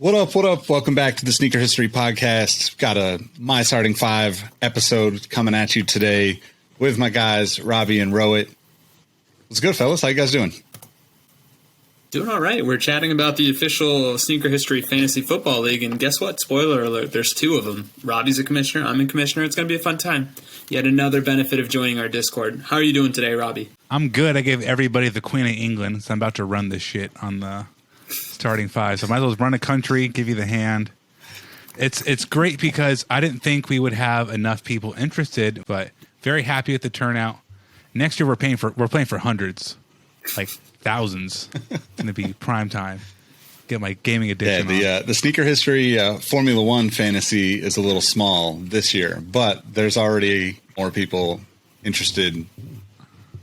What up? What up? Welcome back to the Sneaker History Podcast. Got a My Starting Five episode coming at you today with my guys, Robbie and Rohit. What's good, fellas? How you guys doing? Doing all right. We're chatting about the official Sneaker History Fantasy Football League, and guess what? Spoiler alert, there's two of them. Robbie's a commissioner, I'm a commissioner. It's going to be a fun time. Yet another benefit of joining our Discord. How are you doing today, Robbie? I'm good. I gave everybody the Queen of England, so I'm about to run this shit on the starting five. So I might as well run a country, give you the hand. It's great because I didn't think we would have enough people interested, but very happy with the turnout. Next year we're playing for hundreds, like thousands. It's going to be prime time. Get my gaming edition. Yeah, the Sneaker History Formula One fantasy is a little small this year, but there's already more people interested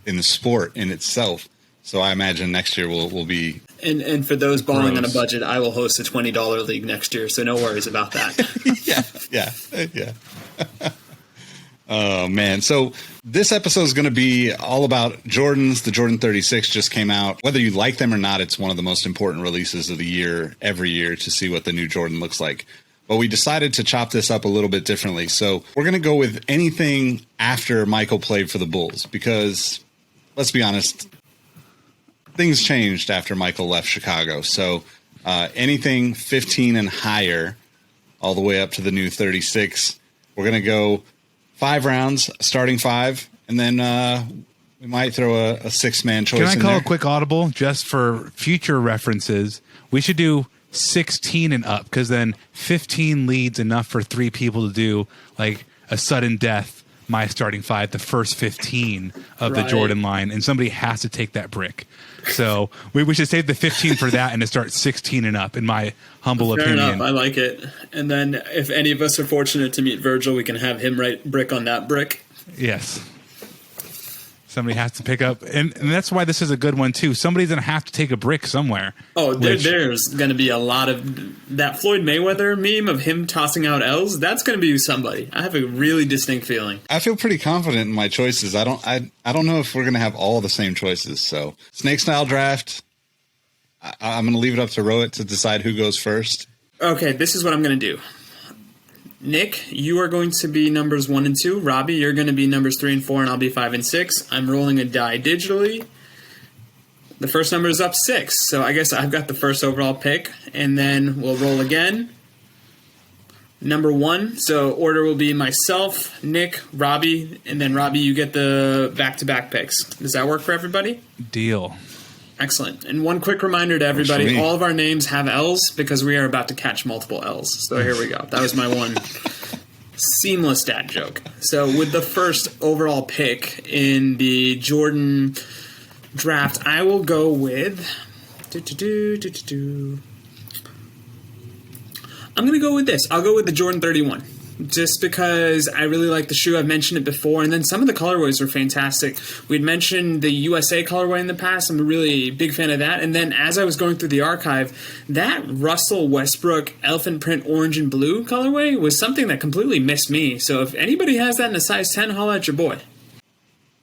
in the sport in itself. So I imagine next year will be. And for those balling on a budget, I will host a $20 league next year, so no worries about that. yeah. Oh, man. So this episode is going to be all about Jordans. The Jordan 36 just came out. Whether you like them or not, it's one of the most important releases of the year, every year, to see what the new Jordan looks like. But we decided to chop this up a little bit differently. So we're going to go with anything after Michael played for the Bulls, because let's be honest, things changed after Michael left Chicago. So anything 15 and higher, all the way up to the new 36, we're going to go 5 rounds, starting 5, and then we might throw a 6-man choice in there. Can I call a quick audible just for future references? We should do 16 and up, because then 15 leads enough for 3 people to do like a sudden death, my starting 5, the first 15 of the Jordan line, and somebody has to take that brick. So we should save the 15 for that and to start 16 and up, in my humble opinion. Fair enough. I like it. And then if any of us are fortunate to meet Virgil, we can have him write brick on that brick. Yes. Somebody has to pick up. And that's why this is a good one, too. Somebody's going to have to take a brick somewhere. Oh, there's going to be a lot of that Floyd Mayweather meme of him tossing out L's. That's going to be somebody. I have a really distinct feeling. I feel pretty confident in my choices. I don't know if we're going to have all the same choices. So snake style draft. I'm going to leave it up to Rohit to decide who goes first. Okay, this is what I'm going to do. Nick, you are going to be numbers 1 and 2. Robbie, you're going to be numbers 3 and 4, and I'll be 5 and 6. I'm rolling a die digitally. The first number is up 6, so I guess I've got the first overall pick, and then we'll roll again. Number 1, so order will be myself, Nick, Robbie, and then Robbie, you get the back-to-back picks. Does that work for everybody? Deal. Excellent. And one quick reminder to everybody, all of our names have L's because we are about to catch multiple L's. So here we go. That was my one seamless dad joke. So with the first overall pick in the Jordan draft, I will go with... I'm going to go with this. I'll go with the Jordan 31. Just because I really like the shoe. I've mentioned it before, and then some of the colorways were fantastic. We'd mentioned the USA colorway in the past. I'm a really big fan of that. And then as I was going through the archive, that Russell Westbrook elephant print orange and blue colorway was something that completely missed me. So if anybody has that in a size 10, holla at your boy.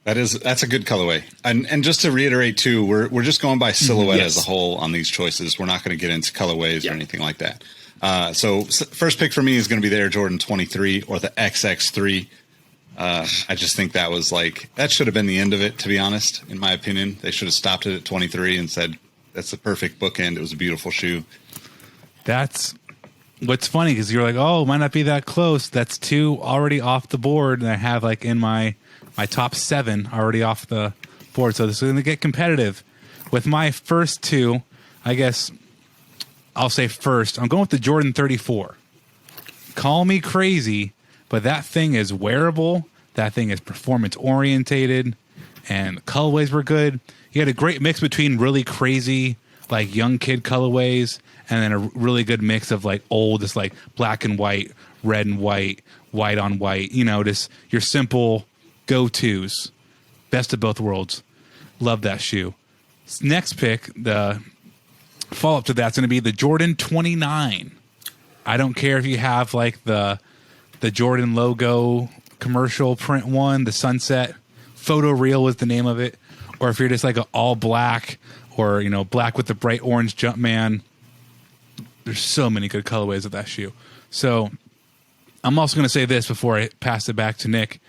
That's a good colorway. And just to reiterate too, we're just going by silhouette as a whole on these choices. We're not going to get into colorways or anything like that. So first pick for me is going to be the Air Jordan 23 or the XX3. I just think that should have been the end of it, to be honest, in my opinion. They should have stopped it at 23 and said, that's the perfect bookend. It was a beautiful shoe. That's what's funny, because you're like, oh, it might not be that close. That's 2 already off the board, and I have like in my top 7 already off the board. So this is going to get competitive. With my first 2, I guess I'll say first, I'm going with the Jordan 34. Call me crazy, but that thing is wearable. That thing is performance orientated, and the colorways were good. You had a great mix between really crazy, like young kid colorways, and then a really good mix of like old, just like black and white, red and white, white on white. You know, just your simple go-tos. Best of both worlds. Love that shoe. Next pick, the follow-up to that's going to be the Jordan 29. I don't care if you have like the Jordan logo commercial print one, the sunset photo reel was the name of it, or if you're just like an all black or, you know, black with the bright orange Jumpman. there's so many good colorways of that shoe. So I'm also going to say this before I pass it back to Nick.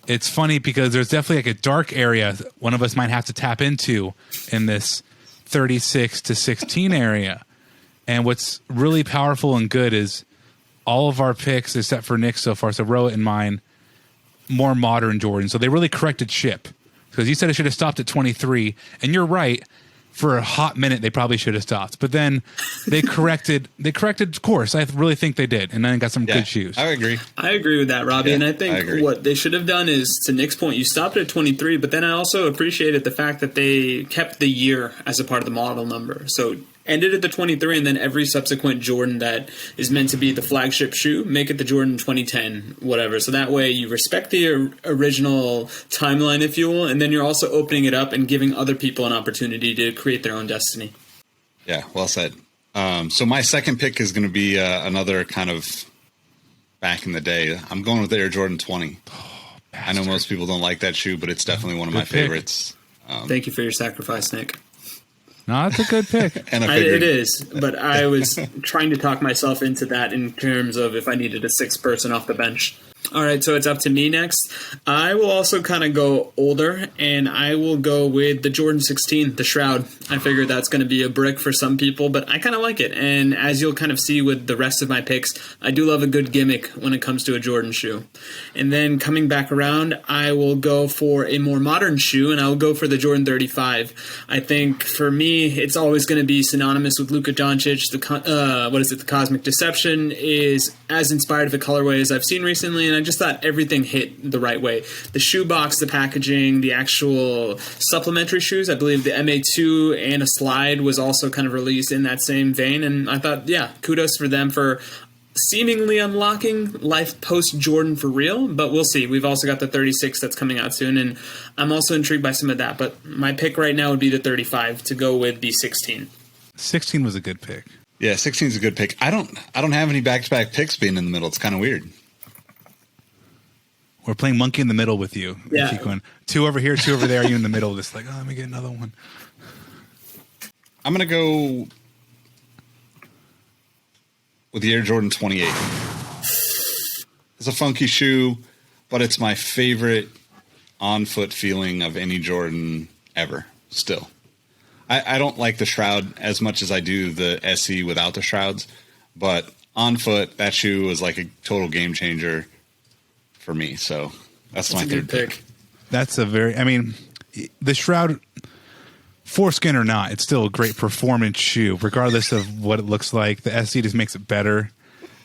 It's funny because there's definitely like a dark area one of us might have to tap into in this 36 to 16 area. And what's really powerful and good is all of our picks, except for Nick so far, so Roa and mine, more modern Jordan. So they really corrected ship. Because you said it should have stopped at 23, and you're right. For a hot minute, they probably should have stopped. But then they corrected course. I really think they did, and then got some good shoes. I agree. I agree with that, Robbie. Yeah, and I think what they should have done is, to Nick's point, you stopped at 23, but then I also appreciated the fact that they kept the year as a part of the model number. So ended at the 23, and then every subsequent Jordan that is meant to be the flagship shoe, make it the Jordan 2010, whatever. So that way you respect the original timeline, if you will, and then you're also opening it up and giving other people an opportunity to create their own destiny. Yeah, well said. So my second pick is going to be another kind of back in the day. I'm going with the Air Jordan 20. I know most people don't like that shoe, but it's definitely one of my favorites. Thank you for your sacrifice, Nick. No, that's a good pick. And it is, but I was trying to talk myself into that in terms of if I needed a sixth person off the bench. All right, so it's up to me next. I will also kind of go older, and I will go with the Jordan 16, the Shroud. I figure that's going to be a brick for some people, but I kind of like it. And as you'll kind of see with the rest of my picks, I do love a good gimmick when it comes to a Jordan shoe. And then coming back around, I will go for a more modern shoe, and I will go for the Jordan 35. I think for me, it's always going to be synonymous with Luka Doncic. The Cosmic Deception is as inspired of a colorway as I've seen recently, and I just thought everything hit the right way. The shoebox, the packaging, the actual supplementary shoes, I believe the MA2 and a slide was also kind of released in that same vein, and I thought, yeah, kudos for them for seemingly unlocking life post-Jordan for real, but we'll see. We've also got the 36 that's coming out soon, and I'm also intrigued by some of that, but my pick right now would be the 35 to go with the 16. 16 was a good pick. Yeah, 16 is a good pick. I don't have any back-to-back picks being in the middle. It's kind of weird. We're playing monkey in the middle with you. Yeah. Keep going. 2 over here, 2 over there. You in the middle. Just like, let me get another one. I'm going to go with the Air Jordan 28. It's a funky shoe, but it's my favorite on-foot feeling of any Jordan ever, still. I don't like the Shroud as much as I do the SE without the Shrouds, but on foot, that shoe was like a total game changer for me. So that's my third pick. That's the Shroud, foreskin or not, it's still a great performance shoe, regardless of what it looks like. The SE just makes it better,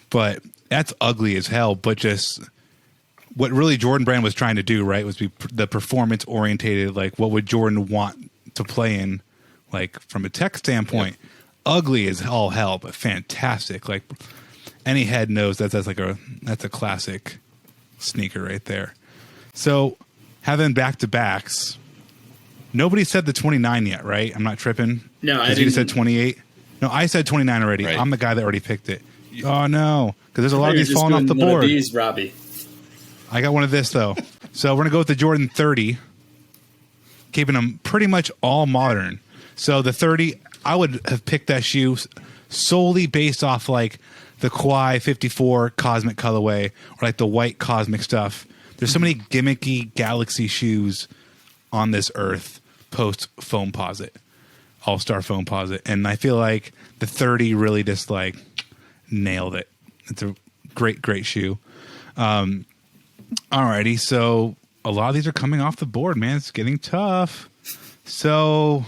but that's ugly as hell. But just what really Jordan Brand was trying to do, right, was be the performance orientated, like what would Jordan want to play in, like from a tech standpoint. Yep. Ugly as all hell, but fantastic. Like any head knows that's a classic sneaker right there. So having back to backs, nobody said the 29 yet, right? I'm not tripping. No, I didn't. You said 28. No, I said 29 already. Right. I'm the guy that already picked it. Oh no, because there's a lot of these falling off the board. One of these, Robbie. I got one of this though. So we're gonna go with the Jordan 30, keeping them pretty much all modern. So the 30, I would have picked that shoe solely based off like the Kawhi 54 Cosmic colorway or like the white Cosmic stuff. There's so many gimmicky Galaxy shoes on this earth post Foamposite, All-Star Foamposite. And I feel like the 30 really just like nailed it. It's a great, great shoe. Alrighty, so a lot of these are coming off the board, man. It's getting tough. So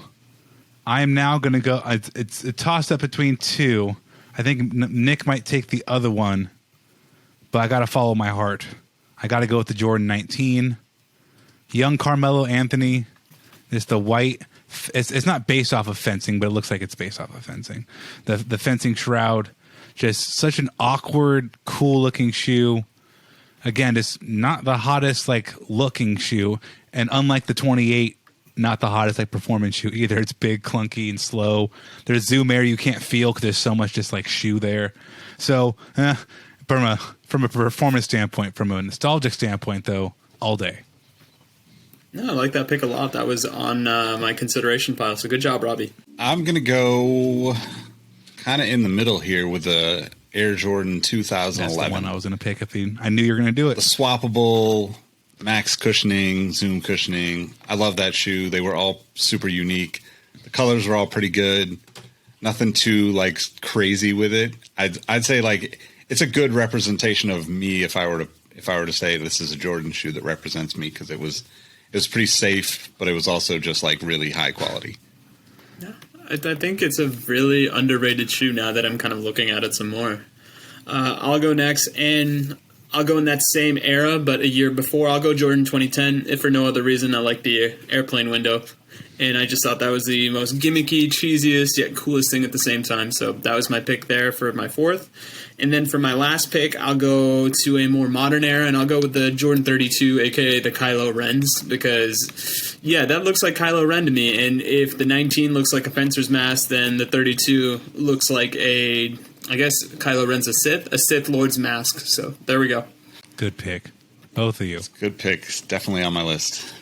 I am now going to go. It's a toss up between two. I think Nick might take the other one, but I got to follow my heart. I got to go with the Jordan 19. Young Carmelo Anthony. It's the white. It's not based off of fencing, but it looks like it's based off of fencing. The fencing Shroud. Just such an awkward, cool looking shoe. Again, it's not the hottest like looking shoe, and unlike the 28. Not the hottest like performance shoe either. It's big, clunky, and slow. There's zoom air you can't feel because there's so much just like shoe there. So from a performance standpoint, from a nostalgic standpoint, though, all day. No, I like that pick a lot. That was on my consideration pile. So good job, Robbie. I'm gonna go kind of in the middle here with the Air Jordan That's 2011. the one I was going to pick. I knew you were going to do it. The swappable max cushioning, zoom cushioning. I love that shoe. They were all super unique. The colors were all pretty good. Nothing too like crazy with it. I'd say like it's a good representation of me if I were to say this is a Jordan shoe that represents me, because it was pretty safe, but it was also just like really high quality. Yeah, I think it's a really underrated shoe now that I'm kind of looking at it some more. I'll go next, and I'll go in that same era, but a year before. I'll go Jordan 2010, if for no other reason. I like the airplane window, and I just thought that was the most gimmicky, cheesiest, yet coolest thing at the same time. So that was my pick there for my fourth. And then for my last pick, I'll go to a more modern era, and I'll go with the Jordan 32, a.k.a. the Kylo Rens, because, yeah, that looks like Kylo Ren to me. And if the 19 looks like a fencer's mask, then the 32 looks like I guess Kylo Ren's a Sith Lord's mask. So there we go. Good pick. Both of you. Good picks. Definitely on my list.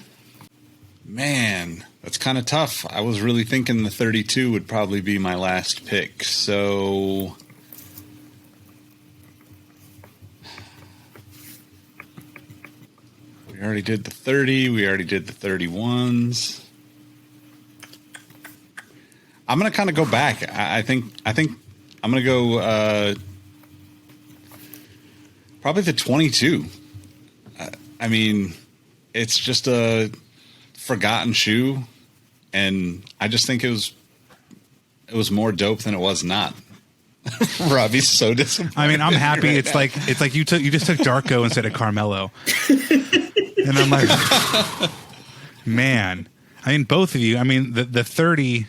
Man, that's kind of tough. I was really thinking the 32 would probably be my last pick. So we already did the 30. We already did the 31s. I'm going to kind of go back. I think I'm going to go probably the 22. I mean, it's just a forgotten shoe, and I just think it was more dope than it was not. Robbie's so disappointed. I mean, I'm happy. Right It's like you just took Darko instead of Carmelo, and I'm like, man. I mean, both of you. I mean, the 30.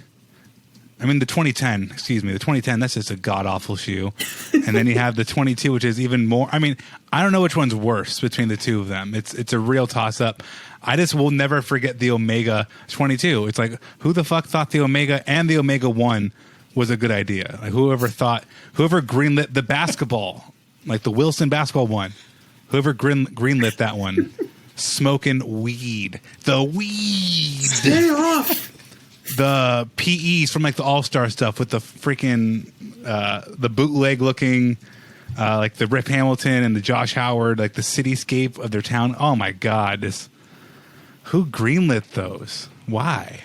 I mean, the 2010. Excuse me, the 2010. That's just a god awful shoe. And then you have the 22, which is even more. I mean, I don't know which one's worse between the two of them. It's a real toss up. I just will never forget the Omega 22. It's like, who the fuck thought the Omega and the Omega 1 was a good idea? Like, whoever greenlit the basketball, like the Wilson basketball one, whoever greenlit that one, smoking weed. The weed. Stay off. The PEs from like the All-Star stuff with the freaking the bootleg looking like the Rip Hamilton and the Josh Howard, like the cityscape of their town. Oh my God. Who greenlit those? Why?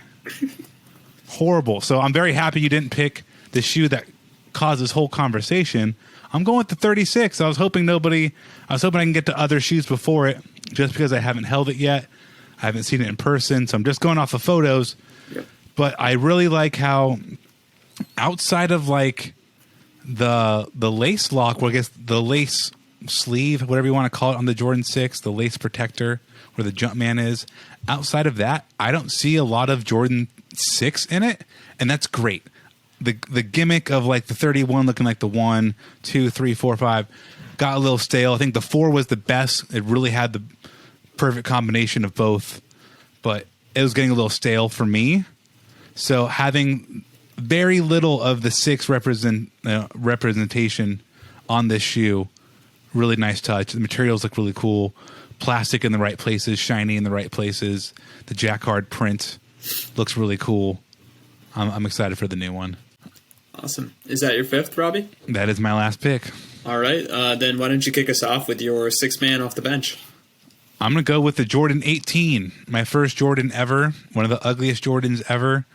Horrible. So I'm very happy you didn't pick the shoe that caused this whole conversation. I'm going with the 36. I was hoping I can get to other shoes before it, just because I haven't held it yet. I haven't seen it in person. So I'm just going off of photos. Yep. But I really like how outside of like the lace lock, or I guess the lace sleeve, whatever you want to call it, on the Jordan 6, the lace protector where the Jumpman is, outside of that, I don't see a lot of Jordan 6 in it, and that's great. The gimmick of like the 31 looking like the 1, 2, 3, 4, 5 got a little stale. I think the 4 was the best. It really had the perfect combination of both, but it was getting a little stale for me. So having very little of the 6 representation on this shoe, really nice touch. The materials look really cool. Plastic in the right places, shiny in the right places. The jacquard print looks really cool. I'm excited for the new one. Awesome. Is that your fifth, Robbie? That is my last pick. All right. Then why don't you kick us off with your sixth man off the bench? I'm going to go with the Jordan 18, my first Jordan ever, one of the ugliest Jordans ever.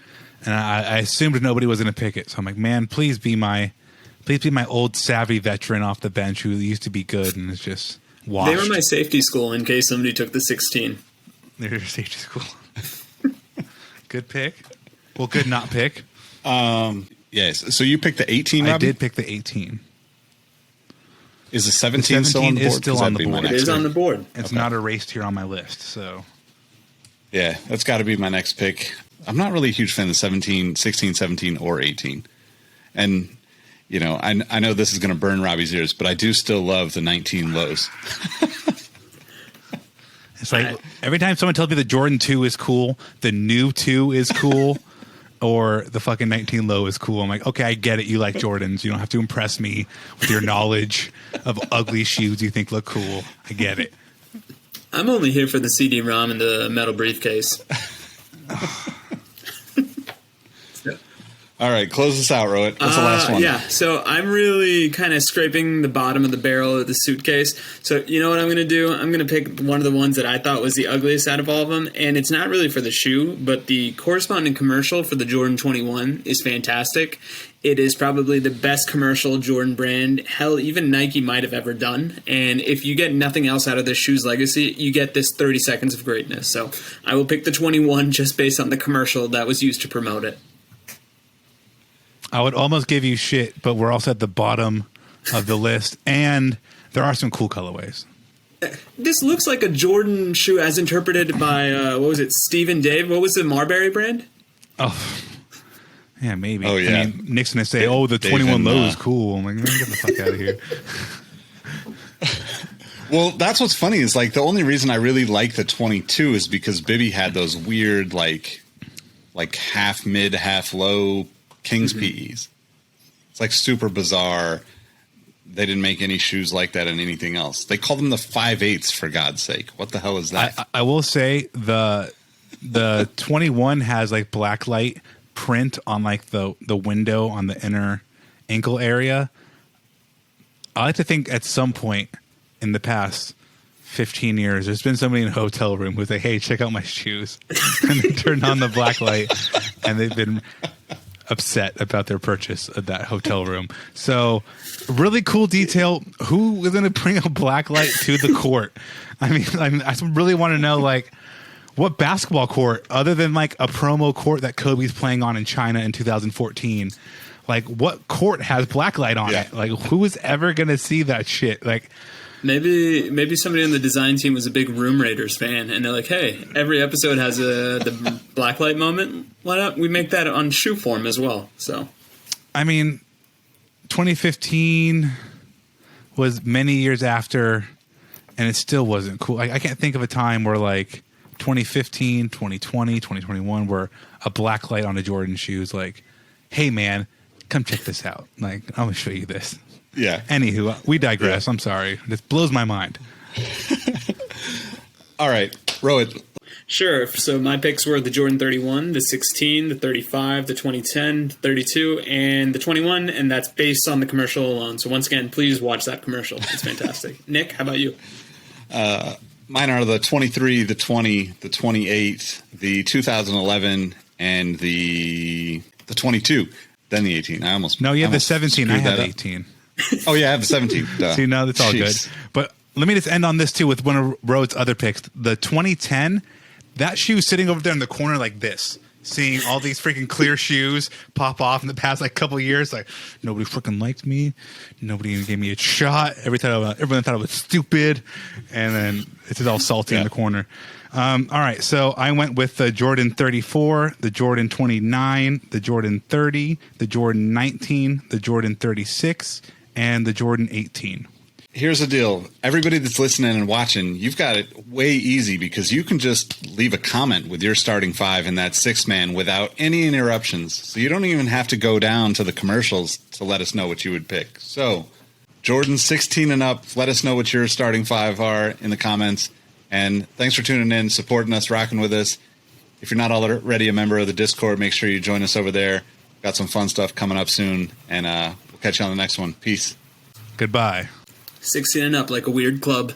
And I assumed nobody was going to pick it. So I'm like, man, please be my old savvy veteran off the bench who used to be good and is just washed. They were my safety school in case somebody took the 16. They're your safety school. Good pick. Well, good not pick. Yes. So you picked the 18, Robbie? I did pick the 18. Is the 17 still on the board? Is still on the board. It is on the board. It's not erased here on my list. So yeah, that's got to be my next pick. I'm not really a huge fan of 17, 16, 17, or 18. And, you know, I know this is going to burn Robbie's ears, but I do still love the 19 lows. It's like every time someone tells me the Jordan 2 is cool, the new 2 is cool, or the fucking 19 low is cool, I'm like, okay, I get it. You like Jordans. You don't have to impress me with your knowledge of ugly shoes you think look cool. I get it. I'm only here for the CD-ROM and the metal briefcase. All All right, close this out, Rohit. What's the last one? Yeah, so I'm really kind of scraping the bottom of the barrel of the suitcase. So you know what I'm going to do? I'm going to pick one of the ones that I thought was the ugliest out of all of them. And it's not really for the shoe, but the corresponding commercial for the Jordan 21 is fantastic. It is probably the best commercial Jordan brand, hell, even Nike might have ever done. And if you get nothing else out of this shoe's legacy, you get this 30 seconds of greatness. So I will pick the 21 just based on the commercial that was used to promote it. I would almost give you shit, but we're also at the bottom of the list, and there are some cool colorways. This looks like a Jordan shoe as interpreted by, what was it, Steve and Dave? What was the Marbury brand? Oh, yeah, maybe. Oh, yeah. I mean, Nick's going to say, the Dave 21 and, low is cool. I'm like, man, get the fuck out of here. Well, that's what's funny is like the only reason I really like the 22 is because Bibby had those weird like half mid, half low King's PEs. It's like super bizarre. They didn't make any shoes like that in anything else. They call them the 5/8s for God's sake. What the hell is that? I will say the 21 has like black light print on like the window on the inner ankle area. I like to think at some point in the past 15 years, there's been somebody in a hotel room who's like, hey, check out my shoes. And they turned on the black light and they've been upset about their purchase of that hotel room. So really cool detail. Who was going to bring a black light to the court? I mean, I really want to know like what basketball court other than like a promo court that Kobe's playing on in China in 2014. Like what court has black light on it? Like who is ever going to see that shit? Like Maybe somebody on the design team was a big Room Raiders fan, and they're like, "Hey, every episode has the blacklight moment. Why not we make that on shoe form as well?" So, I mean, 2015 was many years after, and it still wasn't cool. I can't think of a time where like 2015, 2020, 2021, where a black light on a Jordan shoe is like, "Hey, man, come check this out. Like, I'm gonna show you this." Yeah. Anywho, we digress. Yeah. I'm sorry. This blows my mind. All right. Rohit. Sure. So my picks were the Jordan 31, the 16, the 35, the 2010, 32, and the 21, and that's based on the commercial alone. So once again, please watch that commercial. It's fantastic. Nick, how about you? Mine are the 23, the 20, the 28, the 2011, and the 22, then the 18. No, you have the 17. I have 18. Oh, yeah, I have the 17. See, no, that's all good. But let me just end on this, too, with one of Rhodes' other picks. The 2010, that shoe sitting over there in the corner like this, seeing all these freaking clear shoes pop off in the past like couple of years. Like, nobody freaking liked me. Nobody even gave me a shot. Everyone thought I was stupid. And then it's just all salty in the corner. All right, so I went with the Jordan 34, the Jordan 29, the Jordan 30, the Jordan 19, the Jordan 36, and the Jordan 18. Here's the deal. Everybody that's listening and watching, you've got it way easy because you can just leave a comment with your starting five in that 6-man without any interruptions. So you don't even have to go down to the commercials to let us know what you would pick. So Jordan 16 and up, let us know what your starting five are in the comments. And thanks for tuning in, supporting us, rocking with us. If you're not already a member of the Discord, make sure you join us over there. Got some fun stuff coming up soon, and we'll catch you on the next one. Peace. Goodbye. 16 and up like a weird club.